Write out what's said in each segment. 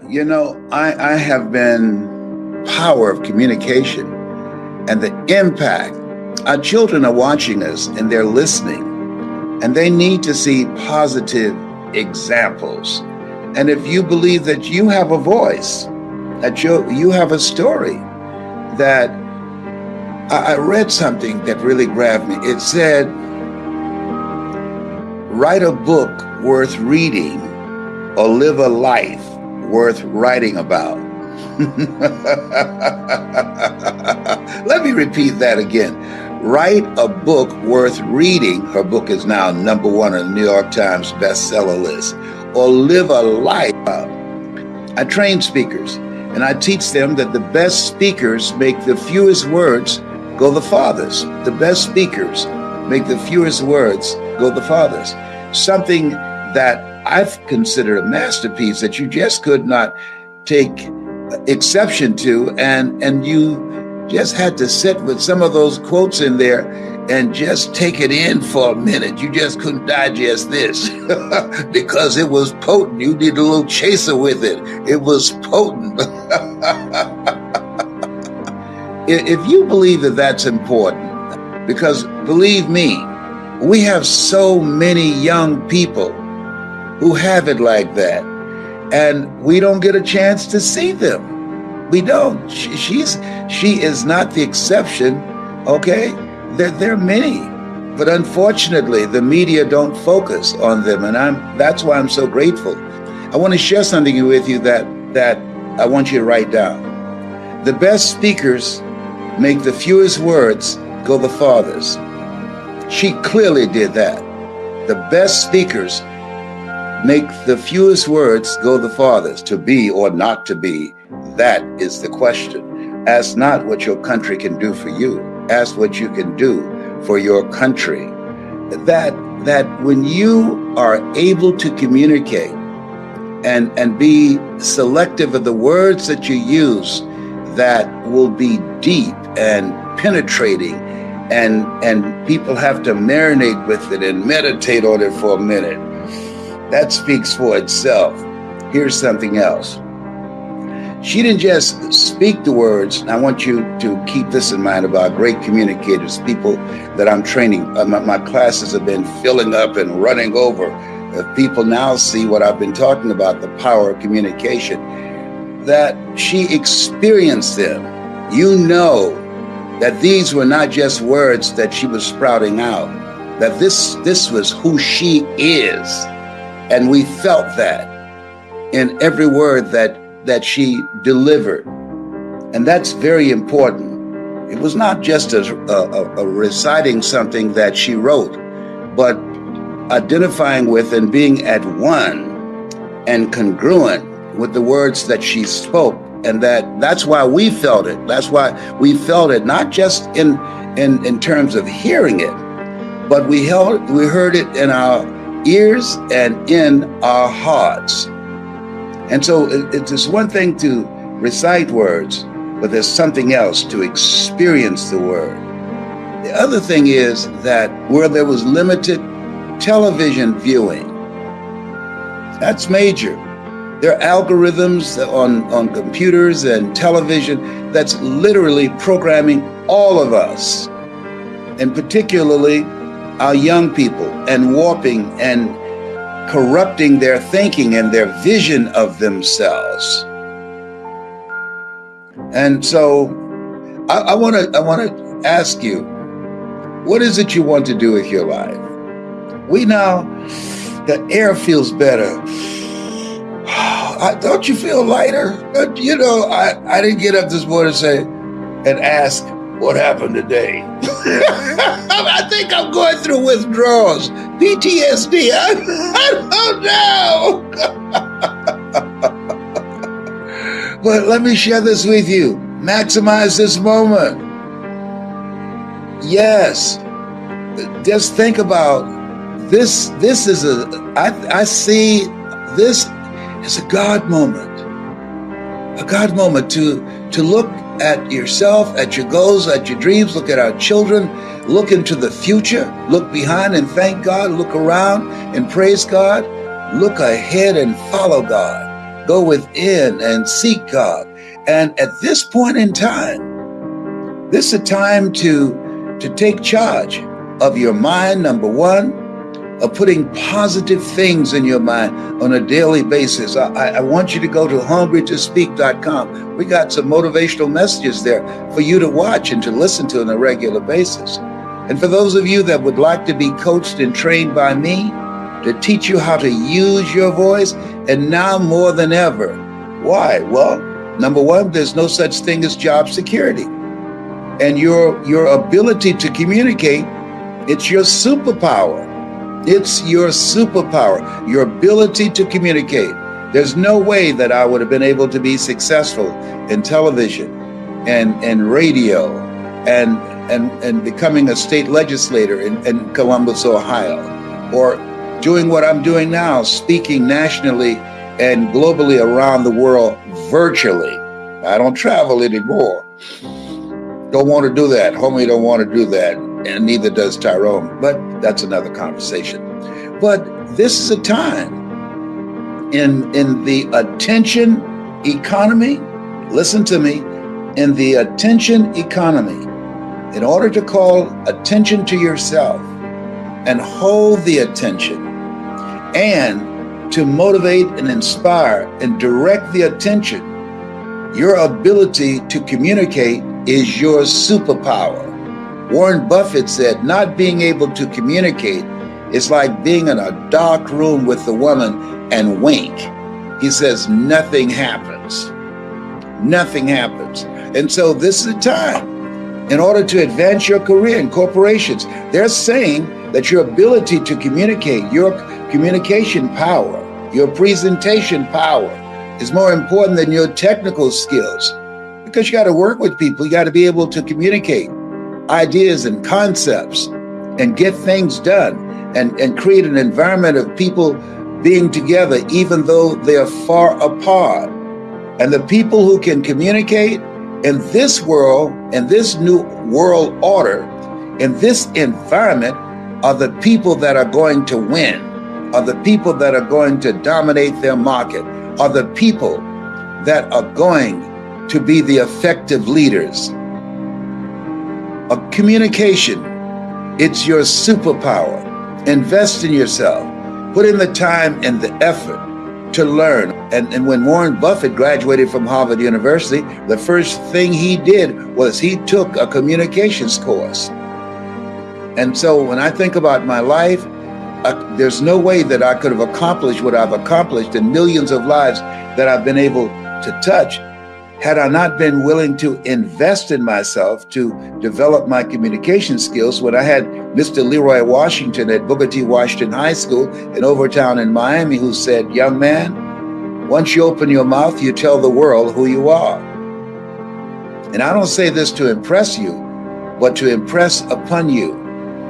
I have been power of communication and the impact. Our children are watching us and they're listening, and they need to see positive examples. And if you believe that you have a voice, that you have a story, that I read something that really grabbed me. It said, write a book worth reading or live a life worth writing about. Let me repeat that again. Write a book worth reading. Her book is now #1 on the New York Times bestseller list. Or live a life. I train speakers and I teach them that the best speakers make the fewest words go the farthest. The best speakers make the fewest words go the farthest. Something that I've considered a masterpiece that you just could not take exception to, and you just had to sit with some of those quotes in there and just take it in for a minute. You just couldn't digest this because it was potent. You did a little chaser with it. It was potent. If you believe that that's important, because believe me, we have so many young people who have it like that, and we don't get a chance to see them. We don't. She is not the exception, okay? There are many, but unfortunately, the media don't focus on them, and that's why I'm so grateful. I want to share something with you that I want you to write down. The best speakers make the fewest words go the farthest. She clearly did that. The best speakers make the fewest words go the farthest. To be or not to be, that is the question. Ask not what your country can do for you. Ask what you can do for your country. That when you are able to communicate and be selective of the words that you use, that will be deep and penetrating, and people have to marinate with it and meditate on it for a minute. That speaks for itself. Here's something else. She didn't just speak the words. I want you to keep this in mind about great communicators, people that I'm training. My classes have been filling up and running over. People now see what I've been talking about, the power of communication, that she experienced them. You know that these were not just words that she was sprouting out, that this was who she is. And we felt that in every word that she delivered. And that's very important. It was not just a reciting something that she wrote, but identifying with and being at one and congruent with the words that she spoke. And that's why we felt it. That's why we felt it, not just in terms of hearing it, but we heard it in our ears and in our hearts. And so it's one thing to recite words, but there's something else to experience the word. The other thing is that where there was limited television viewing, that's major. There are algorithms on computers and television that's literally programming all of us, and particularly our young people, and warping and corrupting their thinking and their vision of themselves. And so I want to ask you, what is it you want to do with your life? The air feels better. Don't you feel lighter? I didn't get up this morning and ask, what happened today? I think I'm going through withdrawals, PTSD. I don't know. But let me share this with you. Maximize this moment. Yes. Just think about this. I see this as a God moment. A God moment to look at yourself, at your goals, at your dreams, look at our children, look into the future, look behind and thank God, look around and praise God, look ahead and follow God. go within and seek God. And at this point in time, this is a time to take charge of your mind, number one, of putting positive things in your mind on a daily basis. I want you to go to hungrytospeak.com. We got some motivational messages there for you to watch and to listen to on a regular basis. And for those of you that would like to be coached and trained by me to teach you how to use your voice, and now more than ever. Why? Well, number one, there's no such thing as job security. And your ability to communicate, it's your superpower. It's your superpower, your ability to communicate. There's no way that I would have been able to be successful in television and radio and becoming a state legislator in Columbus, Ohio, or doing what I'm doing now, speaking nationally and globally around the world virtually. I don't travel anymore. Don't want to do that. Homie don't want to do that. And neither does Tyrone. But that's another conversation. But this is a time in the attention economy. Listen to me. In the attention economy, in order to call attention to yourself and hold the attention and to motivate and inspire and direct the attention, your ability to communicate is your superpower. Warren Buffett said, not being able to communicate is like being in a dark room with a woman and wink. He says, nothing happens. Nothing happens. And so this is a time in order to advance your career in corporations. They're saying that your ability to communicate, your communication power, your presentation power is more important than your technical skills, because you got to work with people. You got to be able to communicate ideas and concepts and get things done and create an environment of people being together, even though they're far apart. And the people who can communicate in this world, in this new world order, in this environment, are the people that are going to win, are the people that are going to dominate their market, are the people that are going to be the effective leaders. Communication, it's your superpower. Invest in yourself. Put in the time and the effort to learn. And when Warren Buffett graduated from Harvard University, the first thing he did was he took a communications course. And so when I think about my life, there's no way that I could have accomplished what I've accomplished in millions of lives that I've been able to touch had I not been willing to invest in myself to develop my communication skills. When I had Mr. Leroy Washington at Booker T. Washington High School in Overtown in Miami, who said, young man, once you open your mouth, you tell the world who you are. And I don't say this to impress you, but to impress upon you.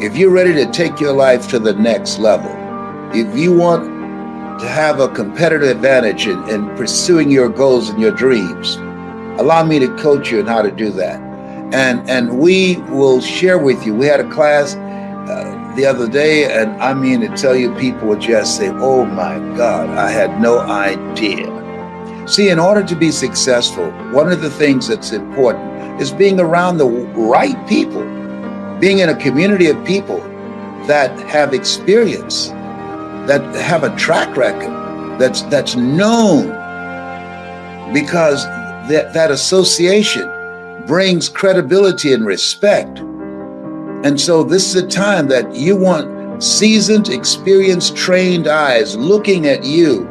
If you're ready to take your life to the next level, if you want to have a competitive advantage in pursuing your goals and your dreams, allow me to coach you on how to do that. And we will share with you. We had a class the other day, and I mean to tell you, people would just say, oh my God, I had no idea. See, in order to be successful, one of the things that's important is being around the right people, being in a community of people that have experience, that have a track record, that's known, because that association brings credibility and respect. And so this is a time that you want seasoned, experienced, trained eyes looking at you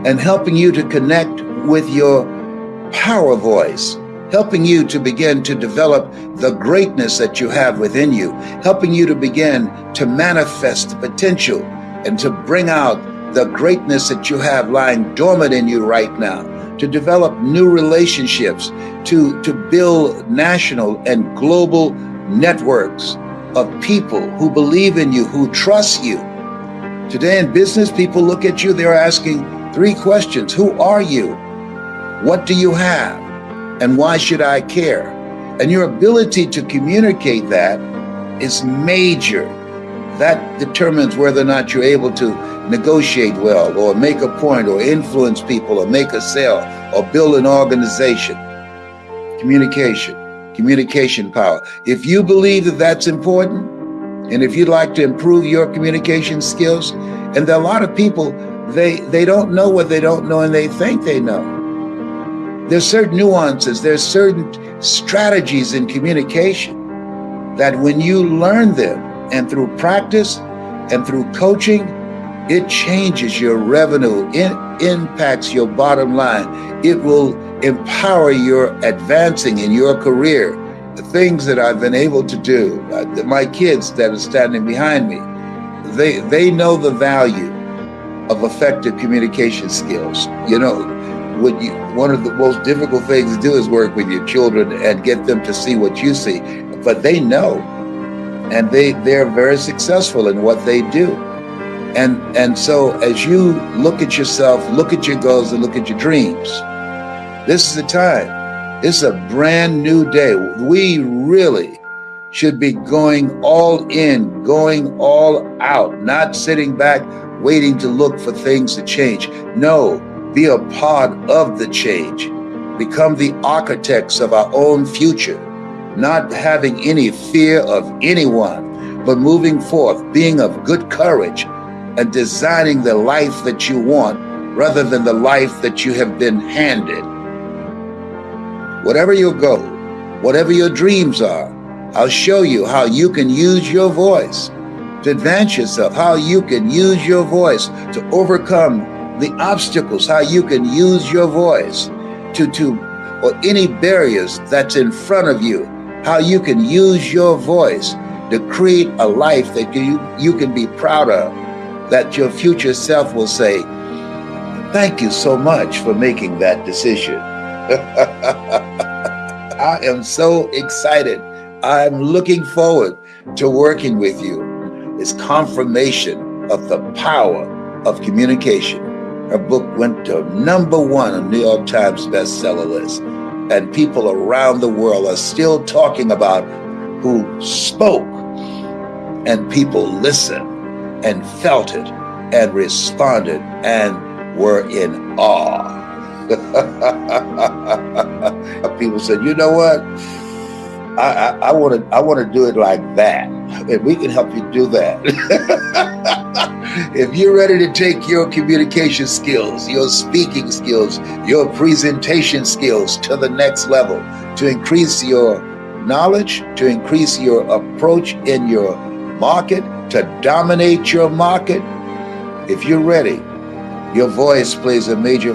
and helping you to connect with your power voice, helping you to begin to develop the greatness that you have within you, helping you to begin to manifest the potential and to bring out the greatness that you have lying dormant in you right now, to develop new relationships, to build national and global networks of people who believe in you, who trust you. Today in business, people look at you, they're asking 3 questions. Who are you? What do you have? And why should I care? And your ability to communicate that is major. That determines whether or not you're able to negotiate well, or make a point, or influence people, or make a sale, or build an organization. Communication power. If you believe that that's important, and if you'd like to improve your communication skills, and there are a lot of people, they don't know what they don't know, and they think they know. There's certain nuances, there's certain strategies in communication that when you learn them, and through practice and through coaching, it changes your revenue, it impacts your bottom line. It will empower your advancing in your career. The things that I've been able to do, my kids that are standing behind me, they know the value of effective communication skills. You know, one of the most difficult things to do is work with your children and get them to see what you see, but they know, and they're very successful in what they do. And so as you look at yourself, look at your goals, and look at your dreams, this is the time. It's a brand new day. We really should be going all in, going all out, not sitting back, waiting to look for things to change. No, be a part of the change. Become the architects of our own future, not having any fear of anyone, but moving forth, being of good courage, and designing the life that you want rather than the life that you have been handed. Whatever your goal, whatever your dreams are, I'll show you how you can use your voice to advance yourself, how you can use your voice to overcome the obstacles, how you can use your voice or any barriers that's in front of you, how you can use your voice to create a life that you can be proud of, that your future self will say, thank you so much for making that decision. I am so excited. I'm looking forward to working with you. It's confirmation of the power of communication. Her book went to #1 on New York Times bestseller list, and people around the world are still talking about who spoke, and people listened and felt it and responded and were in awe. People said, you know what? I want to do it like that. And we can help you do that. If you're ready to take your communication skills, your speaking skills, your presentation skills to the next level, to increase your knowledge, to increase your approach in your market, to dominate your market, if you're ready, your voice plays a major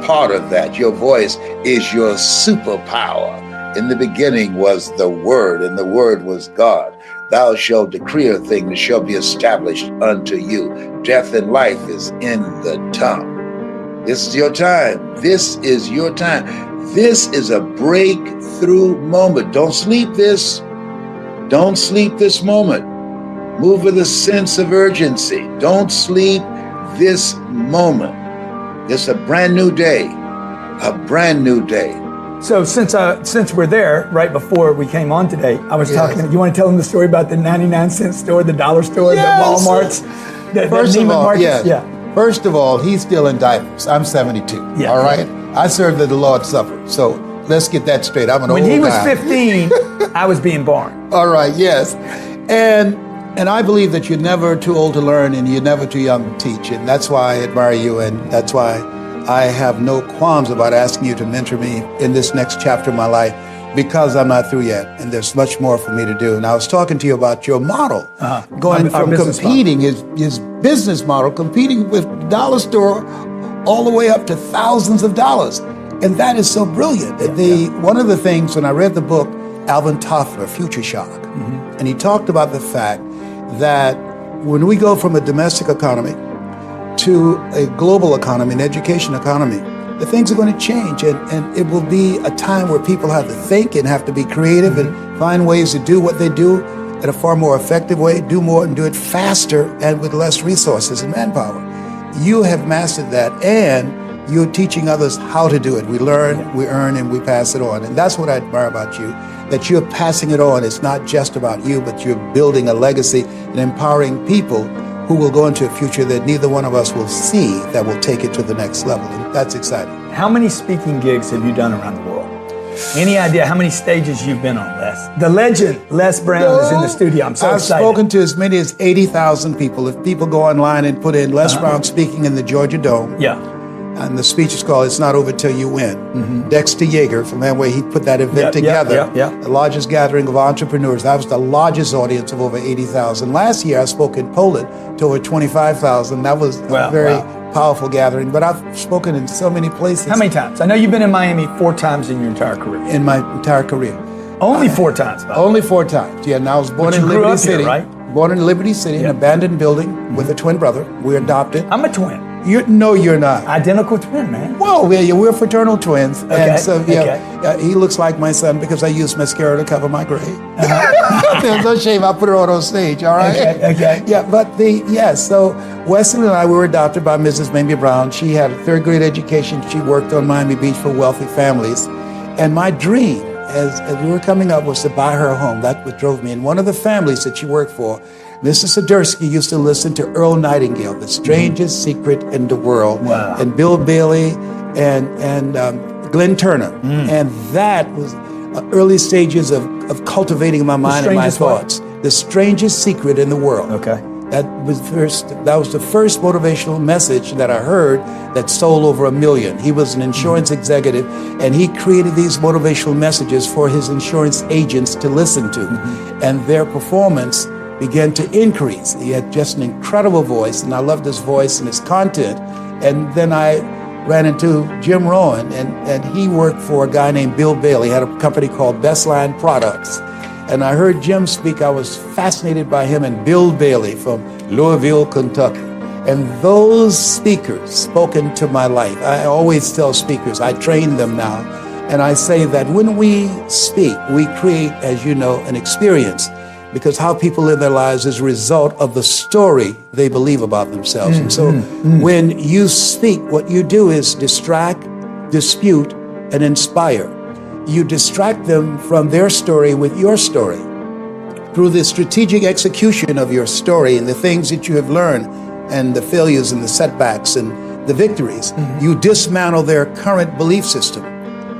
part of that. Your voice is your superpower. In the beginning was the Word, and the Word was God. Thou shalt decree a thing that shall be established unto you. Death and life is in the tongue. This is your time. This is your time. This is a breakthrough moment. Don't sleep this. Don't sleep this moment. Move with a sense of urgency. Don't sleep this moment. It's a brand new day. A brand new day. So since we're there, right before we came on today, I was talking. You want to tell them the story about the 99-cent store, the dollar store, the Walmarts, the Neiman Marcus? First of all, he's still in diapers. I'm 72. Yeah. All right. I served at the Lord's Supper. So let's get that straight. I'm an old guy. When he was 15, I was being born. All right. Yes. And I believe that you're never too old to learn and you're never too young to teach. And that's why I admire you. And that's why I have no qualms about asking you to mentor me in this next chapter of my life, because I'm not through yet. And there's much more for me to do. And I was talking to you about your model, going from competing, his business model, competing with dollar store all the way up to thousands of dollars. And that is so brilliant. One of the things when I read the book, Alvin Toffler, Future Shock, and he talked about the fact that when we go from a domestic economy to a global economy, an education economy, the things are going to change, and it will be a time where people have to think and have to be creative and find ways to do what they do in a far more effective way, do more and do it faster and with less resources and manpower. You have mastered that, and you're teaching others how to do it. We learn, we earn, and we pass it on. And that's what I admire about you, that you're passing it on. It's not just about you, but you're building a legacy and empowering people who will go into a future that neither one of us will see, that will take it to the next level. And that's exciting. How many speaking gigs have you done around the world? Any idea how many stages you've been on, Les? The legend, Les Brown, is in the studio. I'm so I've excited. spoken to as many as 80,000 people. If people go online and put in Les Brown speaking in the Georgia Dome, Yeah. and the speech is called "It's Not Over Till You Win." Dexter Yeager from Amway, he put that event together. The largest gathering of entrepreneurs. That was the largest audience of over 80,000. Last year, I spoke in Poland to over 25,000. That was a very powerful gathering. But I've spoken in so many places. How many times? I know you've been in Miami 4 times in your entire career. In my entire career. Only 4 times, by the way. Only 4 times. Yeah, and I was born in you grew Liberty up here, City. right? Born in Liberty City, an abandoned building with a twin brother. We're adopted. I'm a twin. No, you're not. Identical twin, man. Well, we're fraternal twins. Okay, And so, he looks like my son because I use mascara to cover my gray. There's no shame. I put her on stage, all right? Okay. Yeah, but so Wesley and I were adopted by Mrs. Mamie Brown. She had a 3rd grade education. She worked on Miami Beach for wealthy families. And my dream, as we were coming up, was to buy her a home. That's what drove me. And one of the families that she worked for, Mrs. Swiderski, used to listen to Earl Nightingale, The Strangest Secret in the World, and Bill Bailey and Glenn Turner. And that was early stages of cultivating my mind and my thoughts. The Strangest Secret in the World. Okay. That was the first motivational message that I heard that sold over 1 million. He was an insurance executive, and he created these motivational messages for his insurance agents to listen to, and their performance began to increase. He had just an incredible voice, and I loved his voice and his content. And then I ran into Jim Rohn, and he worked for a guy named Bill Bailey. He had a company called Bestline Products. And I heard Jim speak. I was fascinated by him and Bill Bailey from Louisville, Kentucky. And those speakers spoke into my life. I always tell speakers, I train them now, and I say that when we speak, we create, as you know, an experience, because how people live their lives is a result of the story they believe about themselves. And so when you speak, what you do is distract, dispute, and inspire. You distract them from their story with your story. Through the strategic execution of your story and the things that you have learned and the failures and the setbacks and the victories, you dismantle their current belief system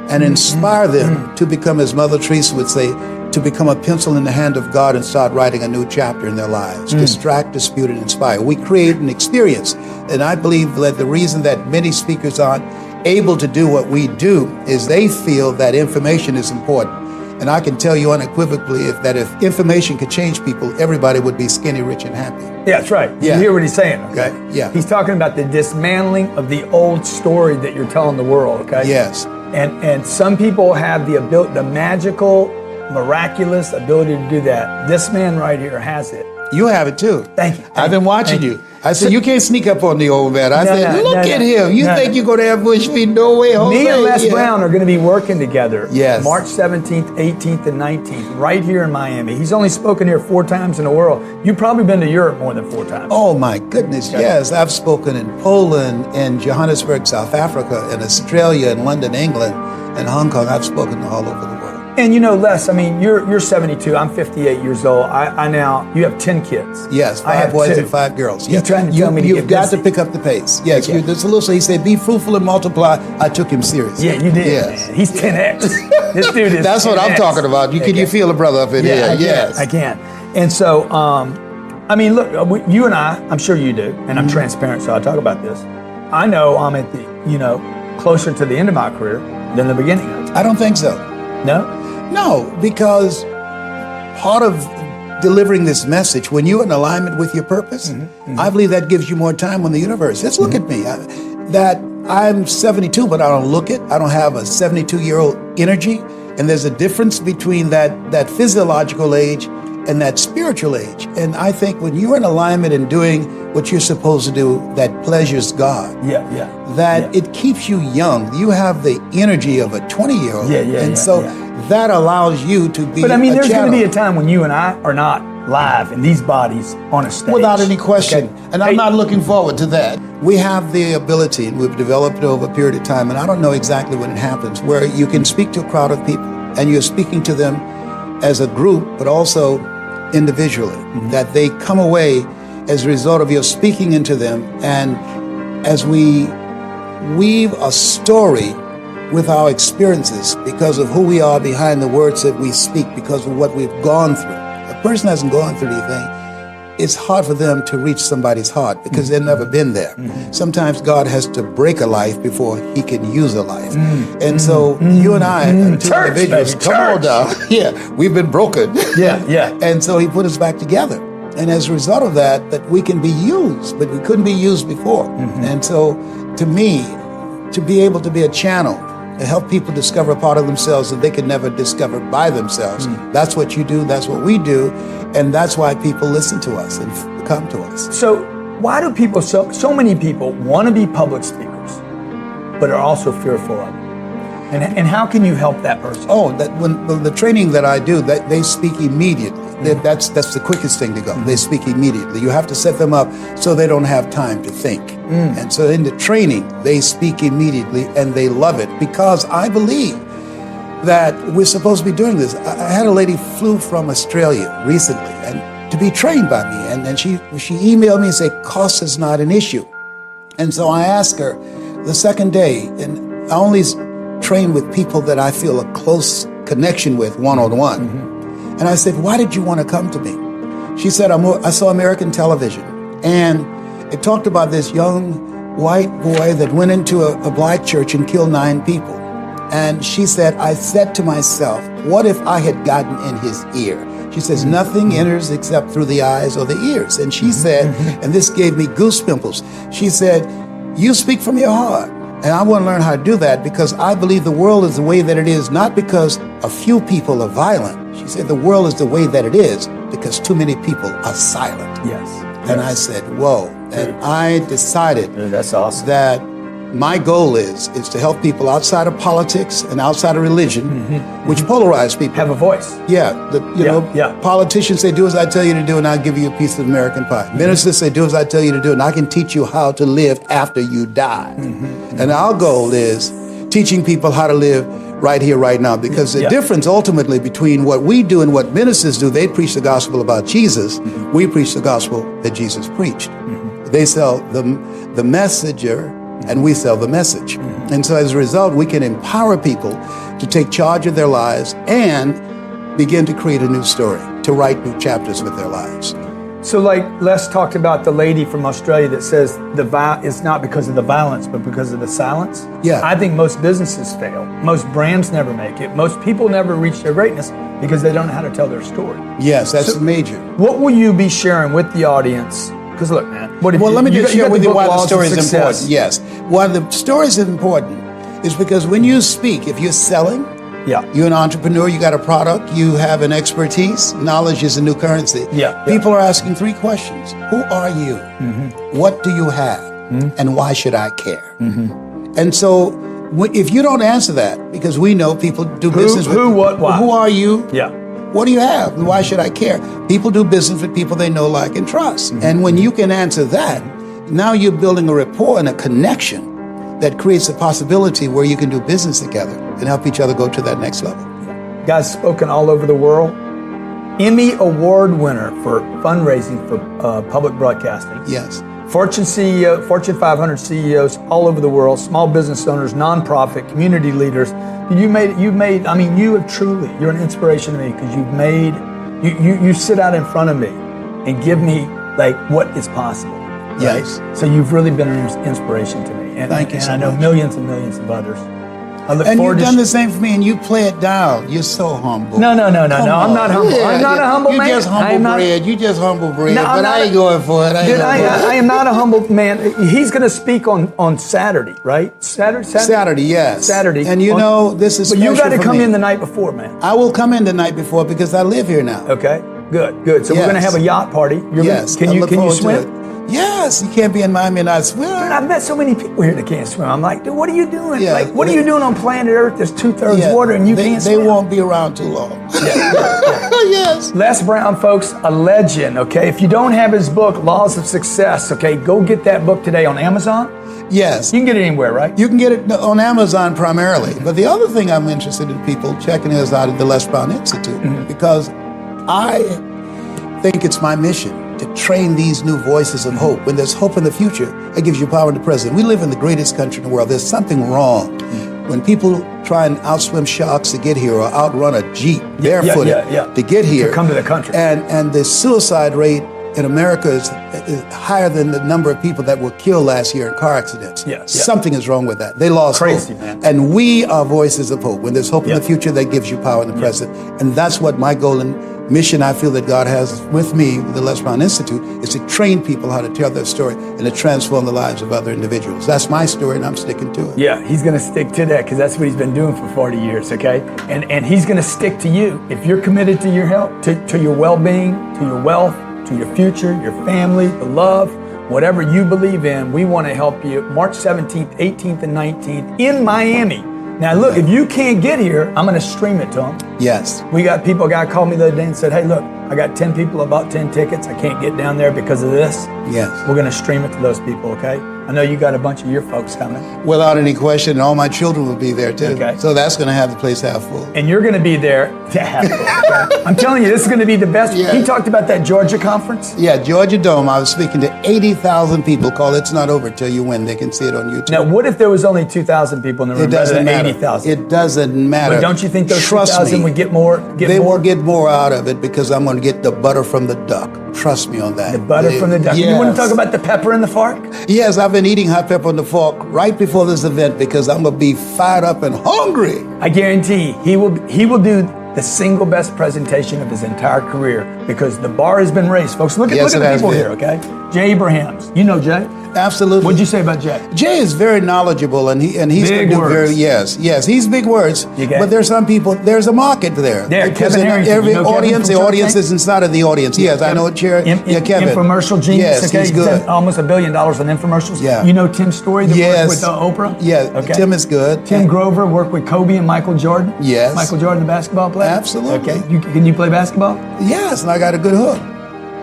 and inspire them to become, as Mother Teresa would say, to become a pencil in the hand of God and start writing a new chapter in their lives. Distract, dispute, and inspire. We create an experience. And I believe that the reason that many speakers aren't able to do what we do is they feel that information is important. And I can tell you unequivocally if information could change people, everybody would be skinny, rich, and happy. Yeah, that's right. You hear what he's saying, okay? Yeah. He's talking about the dismantling of the old story that you're telling the world, okay? Yes. And some people have the ability, the magical, miraculous ability to do that. This man right here has it. You have it too. Thank you. I've been watching you. I said, you can't sneak up on the old man. I said, look at him. You think you're going to ambush me? No way, Jose. Me and Les Brown are going to be working together. Yes. March 17th, 18th, and 19th, right here in Miami. He's only spoken here 4 times in the world. You've probably been to Europe more than 4 times. Oh my goodness, yes. I've spoken in Poland, in Johannesburg, South Africa, in Australia, in London, England, and Hong Kong. I've spoken all over the world. And you know, Les, I mean, you're 72. I'm 58 years old. You have 10 kids. Yes, 5 boys and 5 girls. You're trying to tell me you've got to pick up the pace. Yes, there's a little. So he said, "Be fruitful and multiply." I took him seriously. Yeah, you did. Yes, man. He's 10x. This dude is. That's 10X. what I'm talking about. Can you feel a brother up in here? Yes, I can. And so, I mean, look, you and I'm sure you do, and I'm transparent, so I'll talk about this. I know I'm at the, closer to the end of my career than the beginning of it. I don't think so. No? No, because part of delivering this message, when you're in alignment with your purpose, I believe that gives you more time on the universe. Just look at me. I'm 72, but I don't look it. I don't have a 72-year-old energy. And there's a difference between that physiological age and that spiritual age. And I think when you're in alignment and doing what you're supposed to do that pleasures God, it keeps you young. You have the energy of a 20-year-old. That allows you to be But I mean, there's going to be a time when you and I are not live in these bodies on a stage. Without any question. Okay. And I'm not looking forward to that. We have the ability, and we've developed it over a period of time, and I don't know exactly when it happens, where you can speak to a crowd of people, and you're speaking to them as a group, but also individually, that they come away as a result of your speaking into them. And as we weave a story with our experiences because of who we are behind the words that we speak, because of what we've gone through. A person hasn't gone through anything, it's hard for them to reach somebody's heart because they've never been there. Sometimes God has to break a life before he can use a life. And so you and I, two Church, individuals, baby, come on church. down. Yeah, we've been broken. Yeah. And so he put us back together. And as a result of that we can be used, but we couldn't be used before. And so to me, to be able to be a channel to help people discover a part of themselves that they could never discover by themselves. That's what you do, that's what we do, and that's why people listen to us and come to us. So why do people, so many people want to be public speakers, but are also fearful of it? And how can you help that person? Oh, that when the training that I do, that they speak immediately. That's the quickest thing to go. They speak immediately. You have to set them up so they don't have time to think. And so in the training, they speak immediately and they love it because I believe that we're supposed to be doing this. I had a lady flew from Australia recently and to be trained by me, and she emailed me and said, cost is not an issue. And so I asked her the second day, and I only train with people that I feel a close connection with one-on-one. And I said, why did you want to come to me? She said, I saw American television, and it talked about this young white boy that went into a black church and killed 9 people. And she said, I said to myself, what if I had gotten in his ear? She says, nothing enters except through the eyes or the ears. And she said, and this gave me goose pimples, she said, you speak from your heart. And I want to learn how to do that because I believe the world is the way that it is, not because a few people are violent. She said the world is the way that it is because too many people are silent. Yes. And I said, whoa. And I decided That's awesome. that my goal is to help people outside of politics and outside of religion, which polarize people. Have a voice. Yeah, Yeah. Politicians say, do as I tell you to do, and I'll give you a piece of American pie. Ministers say, do as I tell you to do, and I can teach you how to live after you die. And our goal is teaching people how to live right here, right now, because the difference ultimately between what we do and what ministers do, they preach the gospel about Jesus. We preach the gospel that Jesus preached. They sell the messenger, and we sell the message. And so as a result, we can empower people to take charge of their lives and begin to create a new story, to write new chapters with their lives. So like Les talked about the lady from Australia that says it's not because of the violence, but because of the silence. Yeah. I think most businesses fail. Most brands never make it. Most people never reach their greatness because they don't know how to tell their story. Yes, that's major. What will you be sharing with the audience? Because look, man. Let me just share with you why the story is Success. important. Yes. Why the story is important is because when you speak, if you're selling, you're an entrepreneur, you got a product, you have an expertise, knowledge is a new currency. People are asking 3 questions. Who are you? What do you have? And why should I care? And so if you don't answer that, because we know people do business with what, why? Who are you? Yeah. What do you have? And why should I care? People do business with people they know, like, and trust. And when you can answer that, now you're building a rapport and a connection that creates a possibility where you can do business together and help each other go to that next level. Guys spoken all over the world. Emmy Award winner for fundraising for public broadcasting. Yes. Fortune 500 CEOs all over the world, small business owners, nonprofit, community leaders. You're an inspiration to me because you sit out in front of me and give me like what is possible. Right? Yes. So you've really been an inspiration to me. And, Thank you and so I know much. millions and millions of others. I look And forward you've to done the same for me, and you play it down. You're so humble. No. Come I'm not on. humble. Yeah, I'm not a humble man. You just humble bread. You just humble bread. No, I'm but not I ain't going for it. Dude, I am not a humble man. He's going to speak on Saturday, right? Saturday, yes. Saturday. And you know, this is But you got to for come me. in the night before, man. I will come in the night before because I live here now. Okay, good. So we're going to have a yacht party. Yes. Can I you look forward to swim? it. Yes, you can't be in Miami and not swim. Dude, I've met so many people here that can't swim. I'm like, dude, what are you doing? Yeah, What are you doing on planet Earth that's 2/3 water and you can't swim? They won't be around too long. Yes. Les Brown, folks, a legend, okay? If you don't have his book, Laws of Success, okay, go get that book today on Amazon. Yes. You can get it anywhere, right? You can get it on Amazon primarily. But the other thing I'm interested in people checking is out at the Les Brown Institute because I think it's my mission to train these new voices of hope. When there's hope in the future, that gives you power in the present. We live in the greatest country in the world. There's something wrong when people try and outswim sharks to get here or outrun a Jeep barefooted to get here. To come to the country. And the suicide rate in America is higher than the number of people that were killed last year in car accidents. Something is wrong with that. They lost Crazy, hope. man. And we are voices of hope. When there's hope in the future, that gives you power in the present. And that's what my goal and mission I feel that God has with me, with the Les Brown Institute, is to train people how to tell their story and to transform the lives of other individuals. That's my story, and I'm sticking to it. Yeah, he's going to stick to that because that's what he's been doing for 40 years, okay? And he's going to stick to you. If you're committed to your health, to your well-being, to your wealth, to your future, your family, the love, whatever you believe in, we want to help you. March 17th, 18th, and 19th in Miami. Now, look, if you can't get here, I'm going to stream it to them. Yes. We got people, a guy called me the other day and said, hey, look, I got 10 people, I bought 10 tickets. I can't get down there because of this. Yes. We're going to stream it to those people, okay? I know you got a bunch of your folks coming. Without any question, and all my children will be there too. Okay. So that's going to have the place half full. And you're going to be there to have full, okay? I'm telling you, this is going to be the best. Yeah. He talked about that Georgia conference. Yeah, Georgia Dome. I was speaking to 80,000 people. Call It's Not Over Till You Win. They can see it on YouTube. Now, what if there was only 2,000 people in the room It rather doesn't than matter. 80,000? It doesn't matter. But don't you think those Trust 2,000 me, would get more? They will get more out of it because I'm going to get the butter from the duck. Trust me on that. The butter from the duck. Yes. You want to talk about the pepper in the fork? Yes, I've been eating hot pepper on the fork right before this event because I'm going to be fired up and hungry. I guarantee he will do the single best presentation of his entire career because the bar has been raised, folks. Look at Yes, the it has people been. here, okay? Jay Abrahams. You know Jay. Absolutely. What'd you say about Jay? Jay is very knowledgeable, and he's Big going to do words. yes, he's big words. You got But there's some people. There's a market there. There, Because Kevin in Harrington. every You know Kevin audience, from the Shark audience Tank? is inside of the audience. Yes, I know it, Chair. Kevin. Infomercial genius. Yes, okay? he's good. Done almost $1 billion on infomercials. Yeah. You know Tim Story that Yes. worked with Oprah? Yeah, Okay. Tim is good. Tim Grover worked with Kobe and Michael Jordan? Yes. Michael Jordan, the basketball player? Absolutely. Okay. Can you play basketball? Yes, and I got a good hook.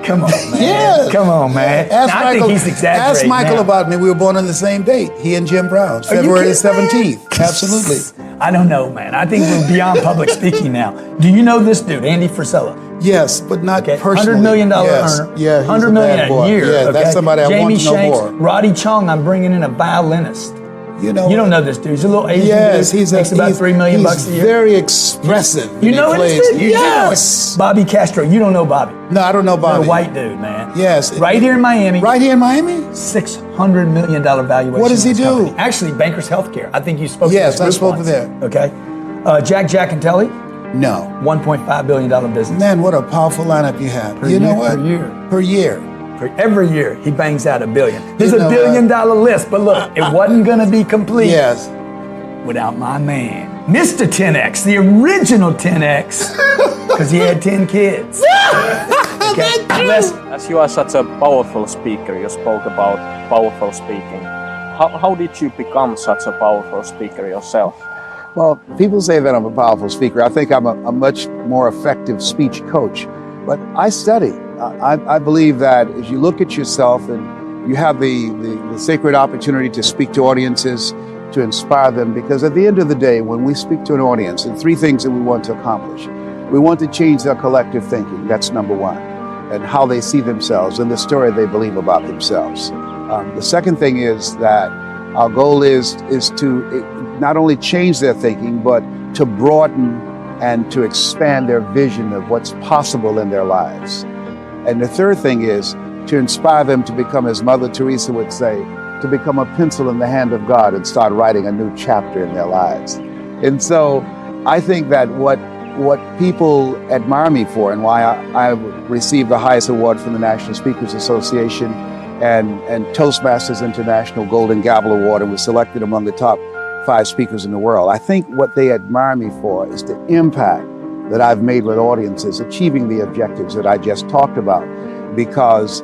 Come on, man. Yes. Come on, man. Ask Now, I think he's exaggerating. Ask Michael now. about me. We were born on the same date. He and Jim Brown, Are you February kidding me? 17th. Absolutely. I don't know, man. I think we're beyond public speaking now. Do you know this dude, Andy Frisella? Yes, but not Okay, personally. $100 million yes. earner. Yeah, he's $100 a million bad a boy. year. Yeah, okay? that's somebody I Jamie want to know Shanks, more. Roddy Chong, I'm bringing in a violinist. You know, You don't know this dude. He's a little Asian Yes, dude. he's Makes about $3 million he's a year. very expressive. You when know he this plays. dude? You do know Yes. it. Bobby Castro. You don't know Bobby. No, I don't know He's Bobby. a white dude, man. Yes. Right here in Miami. Right here in Miami? $600 million valuation. What does he on his do? company. Actually, Bankers Healthcare. I think you spoke Yes, to I this group spoke once. there. Okay. Jack Giacontelli, No. $1.5 billion business. Man, what a powerful lineup you have. Per you know year, what? per year. Per year. Every year, he bangs out $1 billion. There's You a know $1 billion list, but look, it wasn't going to be complete Yes. without my man, Mr. 10X, the original 10X, because he had 10 kids. Okay. As you are such a powerful speaker, you spoke about powerful speaking. How did you become such a powerful speaker yourself? Well, people say that I'm a powerful speaker. I think I'm a much more effective speech coach. But I study. I believe that as you look at yourself and you have the sacred opportunity to speak to audiences, to inspire them, because at the end of the day, when we speak to an audience, there are three things that we want to accomplish. We want to change their collective thinking. That's number one. And how they see themselves and the story they believe about themselves. The second thing is that our goal is to not only change their thinking, but to broaden and to expand their vision of what's possible in their lives. And the third thing is to inspire them to become, as Mother Teresa would say, to become a pencil in the hand of God and start writing a new chapter in their lives. And so I think that what people admire me for and why I received the highest award from the National Speakers Association and Toastmasters International Golden Gavel Award and was selected among the top 5 speakers in the world. I think what they admire me for is the impact that I've made with audiences achieving the objectives that I just talked about. Because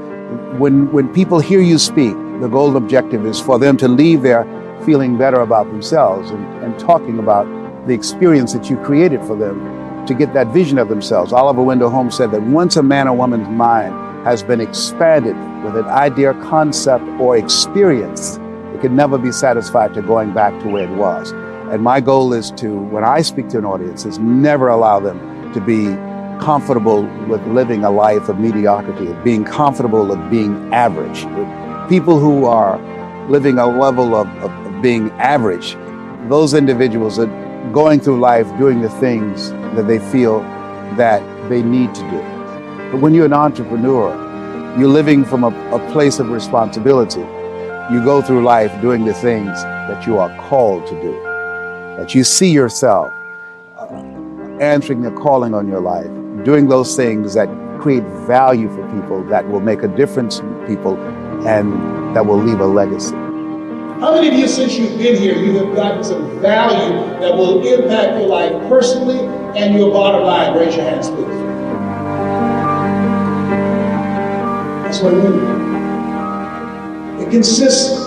when people hear you speak, the golden objective is for them to leave there feeling better about themselves and talking about the experience that you created for them to get that vision of themselves. Oliver Wendell Holmes said that once a man or woman's mind has been expanded with an idea, concept, or experience, it can never be satisfied to going back to where it was. And my goal is to, when I speak to an audience, is never allow them to be comfortable with living a life of mediocrity, of being comfortable of being average. People who are living a level of being average, those individuals are going through life doing the things that they feel that they need to do. But when you're an entrepreneur, you're living from a place of responsibility. You go through life doing the things that you are called to do, that you see yourself answering the calling on your life, doing those things that create value for people, that will make a difference in people, and that will leave a legacy. How many of you, since you've been here, you have gotten some value that will impact your life personally and your bottom line? Raise your hands, please. That's what I mean. It consists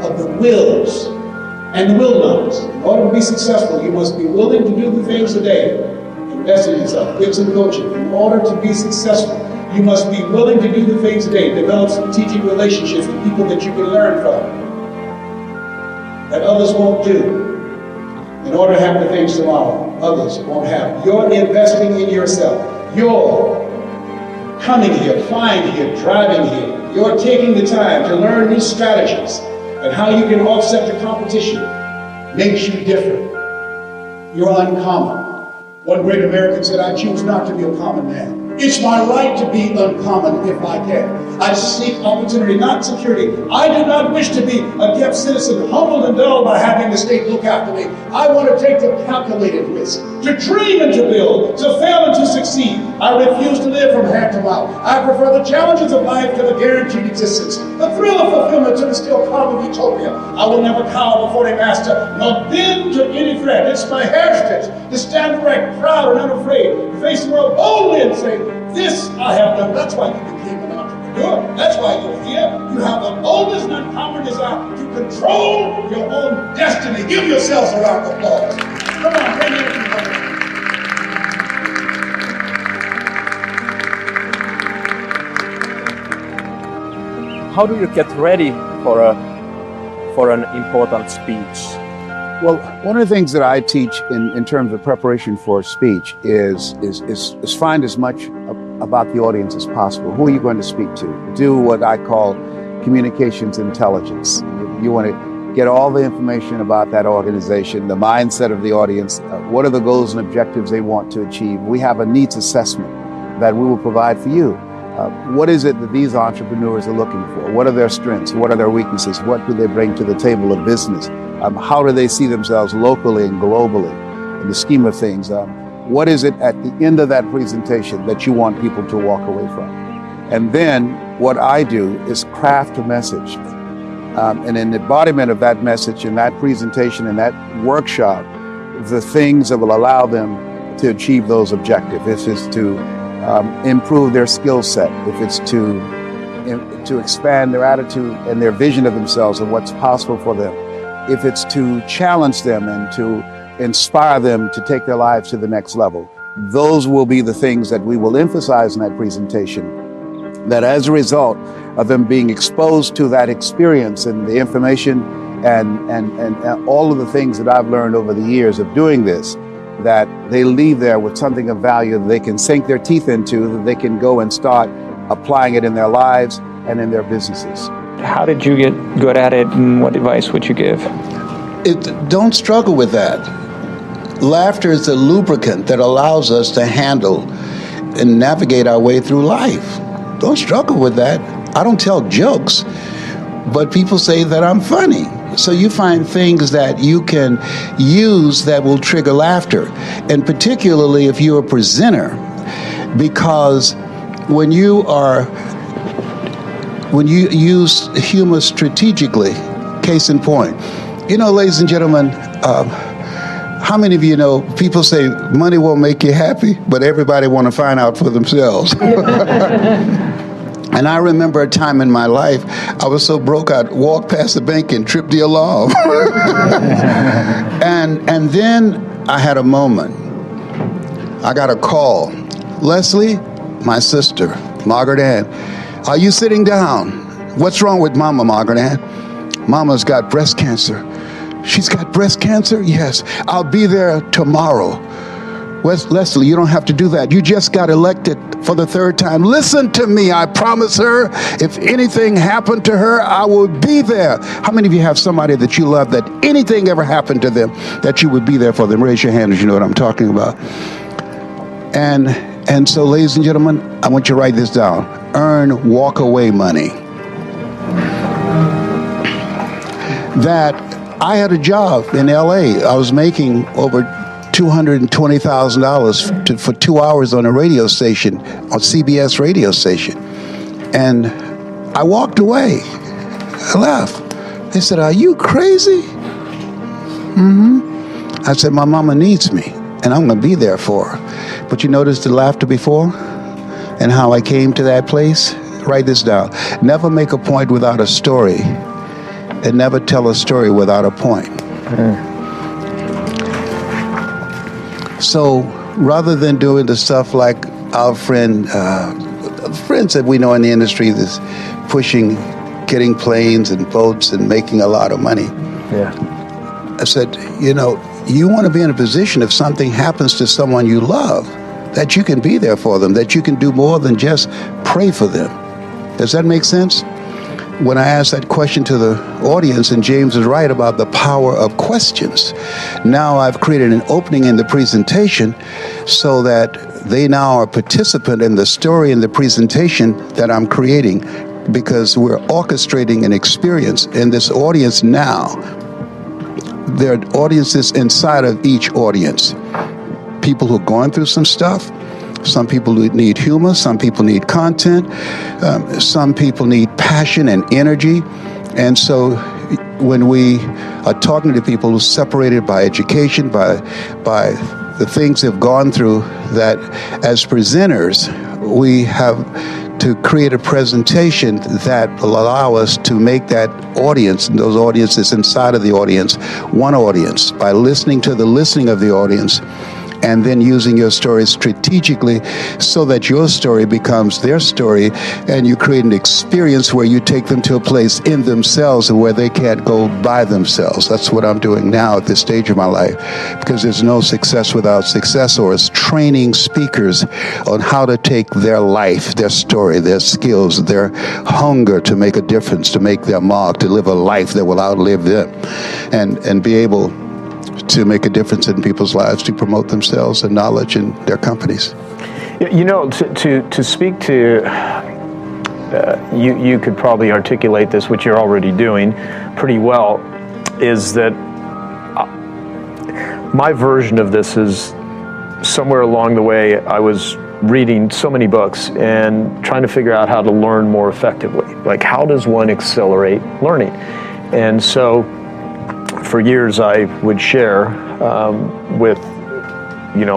of the wills and the will nots. In order to be successful, you must be willing to do the things today. Invest in yourself, get some coaching. In order to be successful, you must be willing to do the things today. Develop strategic relationships with people that you can learn from, that others won't do. In order to have the things tomorrow, others won't have. You're investing in yourself. You're coming here, flying here, driving here. You're taking the time to learn new strategies and how you can offset the competition. Makes you different. You're uncommon. One great American said, "I choose not to be a common man. It's my right to be uncommon if I can. I seek opportunity, not security. I do not wish to be a kept citizen, humbled and dull by having the state look after me. I want to take the calculated risk, to dream and to build, to fail and to succeed. I refuse to live from hand to mouth. I prefer the challenges of life to the guaranteed existence, the thrill of fulfillment to the still calm of utopia. I will never cower before a master, nor bend to any threat. It's my heritage to stand erect, proud and unafraid, face the world boldly and say, this I have done." That's why you became an entrepreneur. That's why you're here. You have the boldest and uncommon desire to control your own destiny. Give yourselves a round of applause. Come on, bring it in. How do you get ready for an important speech? Well, one of the things that I teach in terms of preparation for a speech is find as much about the audience as possible. Who are you going to speak to? Do what I call communications intelligence. You want to get all the information about that organization, the mindset of the audience, what are the goals and objectives they want to achieve. We have a needs assessment that we will provide for you. What is it that these entrepreneurs are looking for? What are their strengths? What are their weaknesses? What do they bring to the table of business? How do they see themselves locally and globally in the scheme of things? What is it at the end of that presentation that you want people to walk away from? And then what I do is craft a message. And in the embodiment of that message, in that presentation, in that workshop, the things that will allow them to achieve those objectives. If it's to improve their skill set, if it's to expand their attitude and their vision of themselves and what's possible for them, if it's to challenge them and to inspire them to take their lives to the next level. Those will be the things that we will emphasize in that presentation, that as a result of them being exposed to that experience and the information and all of the things that I've learned over the years of doing this, that they leave there with something of value that they can sink their teeth into, that they can go and start applying it in their lives and in their businesses. How did you get good at it, and what advice would you give? Don't struggle with that. Laughter is a lubricant that allows us to handle and navigate our way through life. Don't struggle with that. I don't tell jokes, but people say that I'm funny. So you find things that you can use that will trigger laughter, and particularly if you're a presenter, because when you use humor strategically, case in point, ladies and gentlemen, how many of you know people say money won't make you happy, but everybody want to find out for themselves? And I remember a time in my life, I was so broke, I'd walk past the bank and trip the alarm. and then I had a moment. I got a call. Leslie, my sister, Margaret Ann, are you sitting down? What's wrong with Mama, Margaret Ann? Mama's got breast cancer. She's got breast cancer? Yes. I'll be there tomorrow. Leslie, you don't have to do that. You just got elected for the third time. Listen to me. I promise her, if anything happened to her, I will be there. How many of you have somebody that you love that anything ever happened to them, that you would be there for them? Raise your hand if you know what I'm talking about. And so, ladies and gentlemen, I want you to write this down. Earn walk-away money. That I had a job in LA. I was making over $220,000 for 2 hours on a radio station, on CBS radio station. And I walked away. I left. They said, "Are you crazy?" I said, "My mama needs me, and I'm going to be there for her." But you noticed the laughter before and how I came to that place? Write this down. Never make a point without a story, and never tell a story without a point. So rather than doing the stuff like our friends that we know in the industry that's pushing, getting planes and boats and making a lot of money. Yeah. I said, you want to be in a position if something happens to someone you love, that you can be there for them, that you can do more than just pray for them. Does that make sense? When I asked that question to the audience, and James is right about the power of questions, now I've created an opening in the presentation so that they now are a participant in the story and the presentation that I'm creating, because we're orchestrating an experience in this audience now. There are audiences inside of each audience. People who are going through some stuff. Some people need humor, some people need content, some people need passion and energy. And so when we are talking to people who are separated by education, by the things they've gone through, that as presenters, we have to create a presentation that will allow us to make that audience, and those audiences inside of the audience, one audience, by listening to the listening of the audience, and then using your story strategically so that your story becomes their story, and you create an experience where you take them to a place in themselves and where they can't go by themselves. That's what I'm doing now at this stage of my life, because there's no success without successors. Training speakers on how to take their life, their story, their skills, their hunger to make a difference, to make their mark, to live a life that will outlive them, and be able to make a difference in people's lives, to promote themselves and knowledge in their companies. To speak to, you could probably articulate this, which you're already doing pretty well, is that my version of this is somewhere along the way I was reading so many books and trying to figure out how to learn more effectively. Like, how does one accelerate learning? And so for years, I would share with,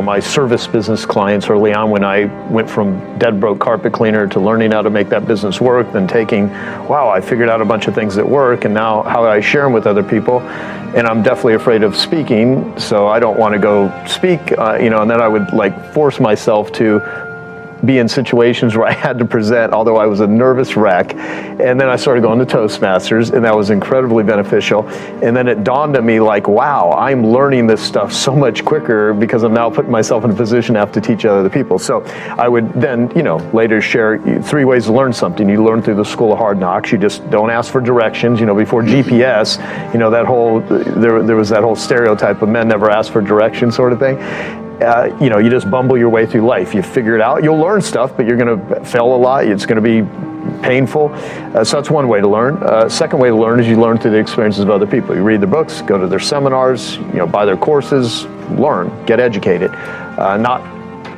my service business clients early on, when I went from dead broke carpet cleaner to learning how to make that business work, then taking, wow, I figured out a bunch of things that work, and now how do I share them with other people? And I'm definitely afraid of speaking, so I don't want to go speak, and then I would force myself to be in situations where I had to present, although I was a nervous wreck. And then I started going to Toastmasters, and that was incredibly beneficial. And then it dawned on me, wow, I'm learning this stuff so much quicker because I'm now putting myself in a position to have to teach other people. So I would then, later share 3 ways to learn something. You learn through the School of Hard Knocks. You just don't ask for directions. Before GPS, there was that whole stereotype of men never ask for directions sort of thing. You just bumble your way through life. You figure it out. You'll learn stuff, but you're going to fail a lot. It's going to be painful. So that's one way to learn. Second way to learn is you learn through the experiences of other people. You read their books, go to their seminars, buy their courses, learn, get educated. Not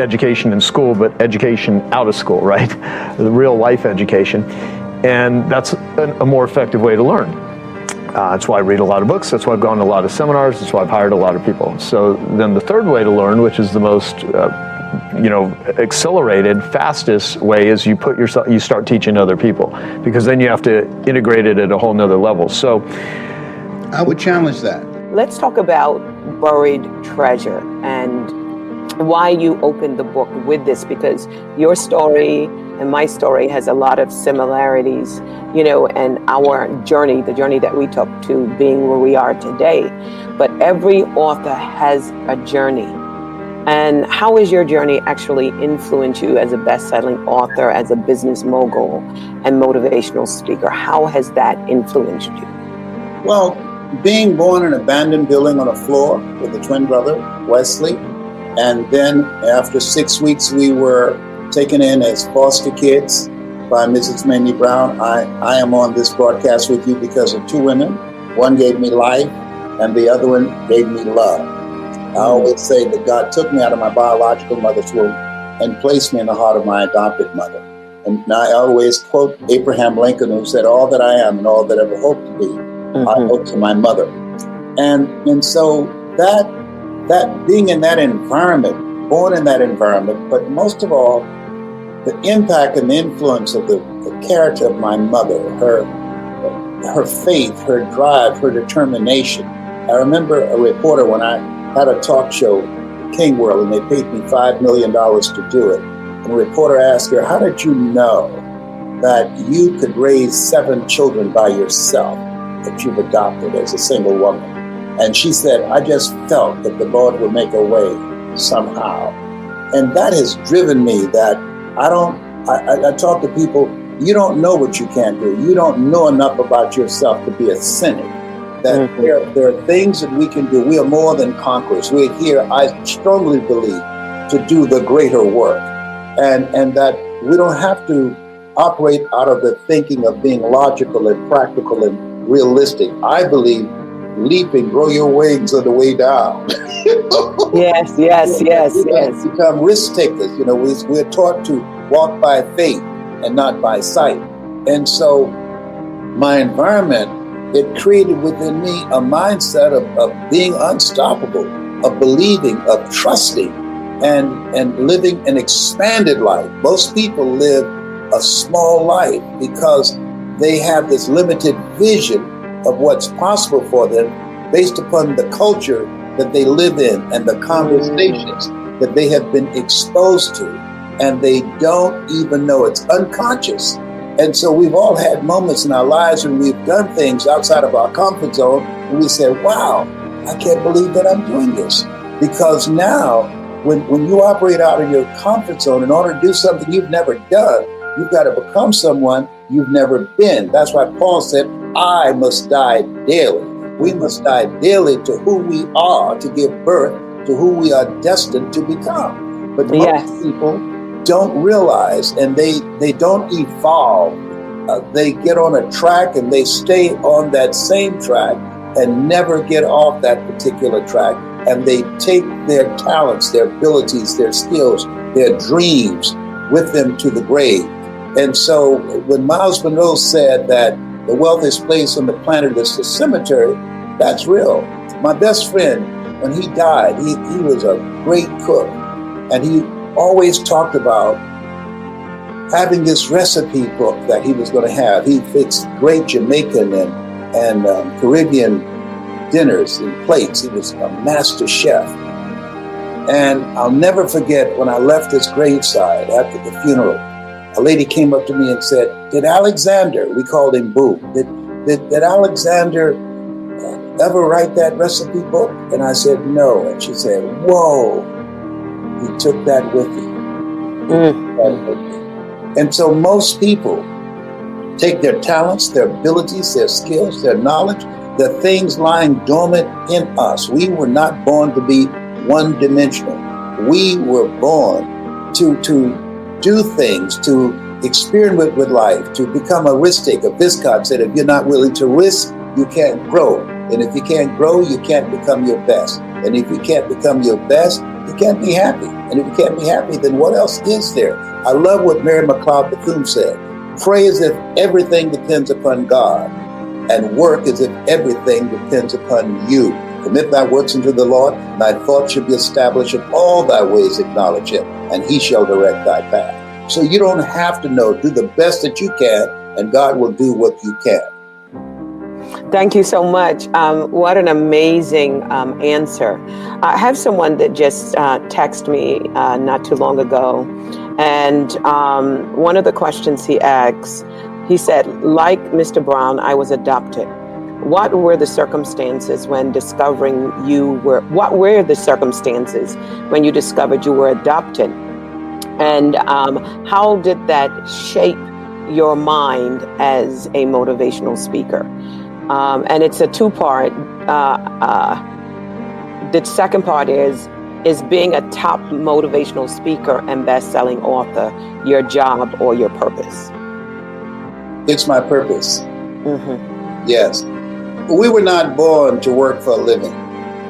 education in school, but education out of school, right? The real life education. And that's a more effective way to learn. That's why I read a lot of books. That's why I've gone to a lot of seminars. That's why I've hired a lot of people. So then the third way to learn, which is the most, accelerated, fastest way, is you start teaching other people, because then you have to integrate it at a whole nother level. So I would challenge that. Let's talk about buried treasure and why you opened the book with this, because your story and my story has a lot of similarities, and our journey, the journey that we took to being where we are today. But every author has a journey. And how has your journey actually influenced you as a best-selling author, as a business mogul and motivational speaker? How has that influenced you? Well, being born in an abandoned building on a floor with a twin brother, Wesley, and then after 6 weeks we were taken in as foster kids by Mrs. Mamie Brown. I am on this broadcast with you because of two women. One gave me life and the other one gave me love. I always say that God took me out of my biological mother's womb and placed me in the heart of my adopted mother. And I always quote Abraham Lincoln, who said, "All that I am and all that I ever hope to be, I owe to my mother." And so that being in that environment, born in that environment, but most of all, the impact and the influence of the character of my mother, her faith, her drive, her determination. I remember a reporter when I had a talk show, King World, and they paid me $5 million to do it. And the reporter asked her, "How did you know that you could raise 7 children by yourself that you've adopted as a single woman?" And she said, "I just felt that the Lord would make a way somehow." And that has driven me that I talk to people, you don't know what you can't do. You don't know enough about yourself to be a cynic. That there are things that we can do. We are more than conquerors. We're here, I strongly believe, to do the greater work. And that we don't have to operate out of the thinking of being logical and practical and realistic. I believe leaping, grow your wings on the way down. Yes. Become risk takers. You know, we're taught to walk by faith and not by sight. And so my environment, it created within me a mindset of being unstoppable, of believing, of trusting, and living an expanded life. Most people live a small life because they have this limited vision of what's possible for them based upon the culture that they live in and the conversations that they have been exposed to, and they don't even know. It's unconscious. And so we've all had moments in our lives when we've done things outside of our comfort zone and we say, "Wow, I can't believe that I'm doing this." Because now when you operate out of your comfort zone, in order to do something you've never done, you've got to become someone you've never been. That's why Paul said, "I must die daily." We must die daily to who we are to give birth to who we are destined to become. But most people don't realize, and they don't evolve. They get on a track and they stay on that same track and never get off that particular track. And they take their talents, their abilities, their skills, their dreams with them to the grave. And so when Miles Monroe said that the wealthiest place on the planet is the cemetery, that's real. My best friend, when he died, he was a great cook. And he always talked about having this recipe book that he was going to have. He fixed great Jamaican and Caribbean dinners and plates. He was a master chef. And I'll never forget when I left his graveside after the funeral, a lady came up to me and said, "Did Alexander," we called him Boo, did Alexander ever write that recipe book? And I said, "No." And she said, "Whoa, he took that with him." And so most people take their talents, their abilities, their skills, their knowledge, the things lying dormant in us. We were not born to be one-dimensional. We were born to do things, to experiment with life, to become a risk taker. Viscott said, if you're not willing to risk, you can't grow. And if you can't grow, you can't become your best. And if you can't become your best, you can't be happy. And if you can't be happy, then what else is there? I love what Mary McLeod Bethune said. Pray as if everything depends upon God, and work as if everything depends upon you. Commit thy works unto the Lord, and thy thoughts shall be established. In all thy ways acknowledge him, and he shall direct thy path. So you don't have to know. Do the best that you can, and God will do what you can. Thank you so much. What an amazing answer. I have someone that just texted me not too long ago, and one of the questions he asked, he said, "Like Mr. Brown, I was adopted. what were the circumstances when discovering what were the circumstances when you discovered you were adopted? And how did that shape your mind as a motivational speaker? And it's a two-part. The second part is being a top motivational speaker and best-selling author your job or your purpose? It's my purpose. Mm-hmm. Yes. We were not born to work for a living.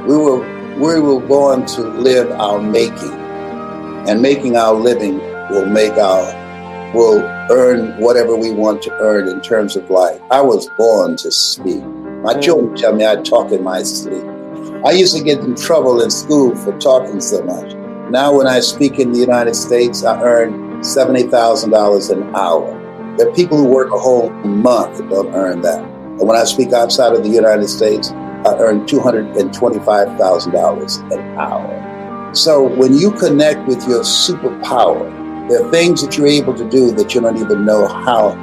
We were born to live our making. And making our living will earn whatever we want to earn in terms of life. I was born to speak. My children tell me I talk in my sleep. I used to get in trouble in school for talking so much. Now when I speak in the United States, I earn $70,000 an hour. There are people who work a whole month that don't earn that. And when I speak outside of the United States, I earn $225,000 an hour. So when you connect with your superpower, there are things that you're able to do that you don't even know how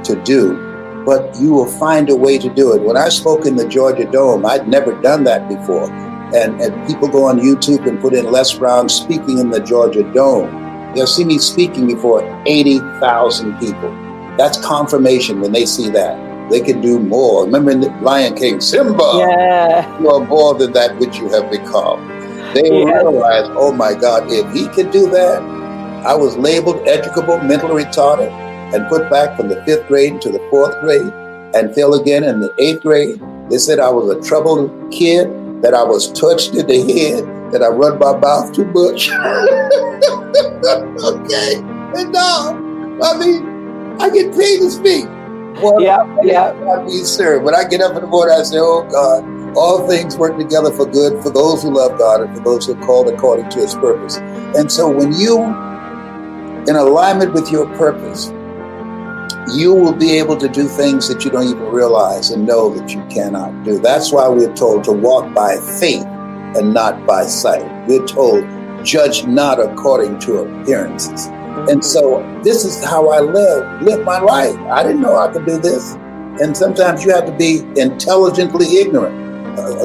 to do, but you will find a way to do it. When I spoke in the Georgia Dome, I'd never done that before. And people go on YouTube and put in Les Brown speaking in the Georgia Dome. They'll see me speaking before 80,000 people. That's confirmation when they see that. They can do more. Remember in the Lion King, Simba, Yeah. you are more than that which you have become. They realize, oh my God, if he can do that. I was labeled educable, mentally retarded, and put back from the 5th grade to the 4th grade, and failed again in the 8th grade. They said I was a troubled kid, that I was touched in the head, that I run my mouth too much. Okay, and now, I mean, I get paid to speak. Well, Yeah. God be served. When I get up in the morning, I say, oh God, all things work together for good for those who love God and for those who are called according to his purpose. And so when you, in alignment with your purpose, you will be able to do things that you don't even realize and know that you cannot do. That's why we're told to walk by faith and not by sight. We're told, judge not according to appearances. And so this is how I live my life. I didn't know I could do this. And sometimes you have to be intelligently ignorant.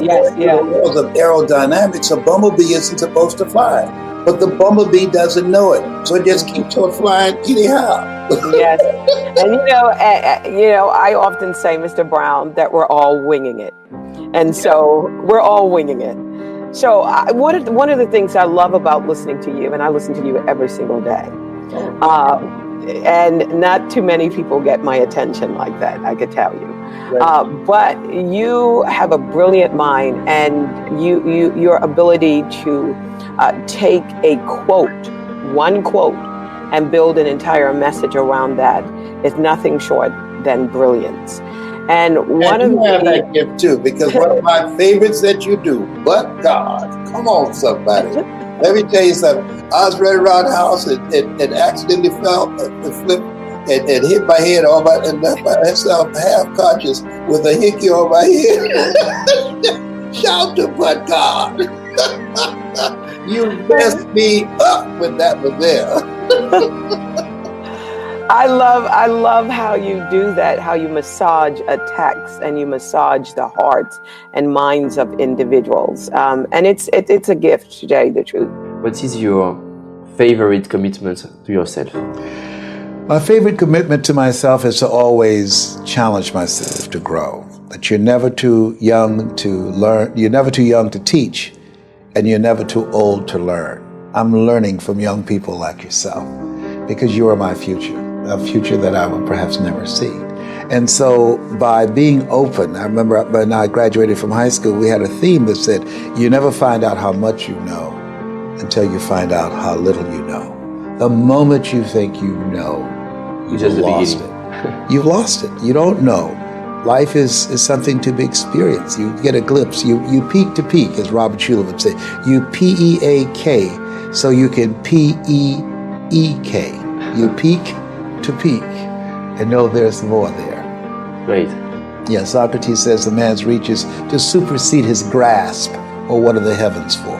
Yes, yeah. The laws of aerodynamics, a bumblebee isn't supposed to fly. But the bumblebee doesn't know it. So it just keeps on flying anyhow. Yes. And I often say, Mr. Brown, that we're all winging it. And so we're all winging it. So one of the things I love about listening to you, and I listen to you every single day, and not too many people get my attention like that, I could tell you. But you have a brilliant mind, and your ability to take a quote, one quote, and build an entire message around that is nothing short than brilliance. And one of you have that gift too, because one of my favorites that you do, but God, come on, somebody. Let me tell you something. I was running around the house and accidentally fell and flipped and hit my head and left myself half conscious with a hickey on my head. Shout to but God. You messed me up when that was there. I love how you do that, how you massage a text and you massage the hearts and minds of individuals. And it's a gift, to tell you the truth. What is your favorite commitment to yourself? My favorite commitment to myself is to always challenge myself to grow. That you're never too young to learn, you're never too young to teach, and you're never too old to learn. I'm learning from young people like yourself because you are my future, a future that I will perhaps never see. And so by being open, I remember when I graduated from high school, we had a theme that said, you never find out how much you know until you find out how little you know. The moment you think you know, you've lost it. You've lost it. You don't know. Life is something to be experienced. You get a glimpse. You peak to peak, as Robert Schuller would say. You P-E-A-K, so you can P-E-E-K. You peak to peak and know there's more there. Great. Yeah, Socrates says the man's reach is to supersede his grasp or what are the heavens for.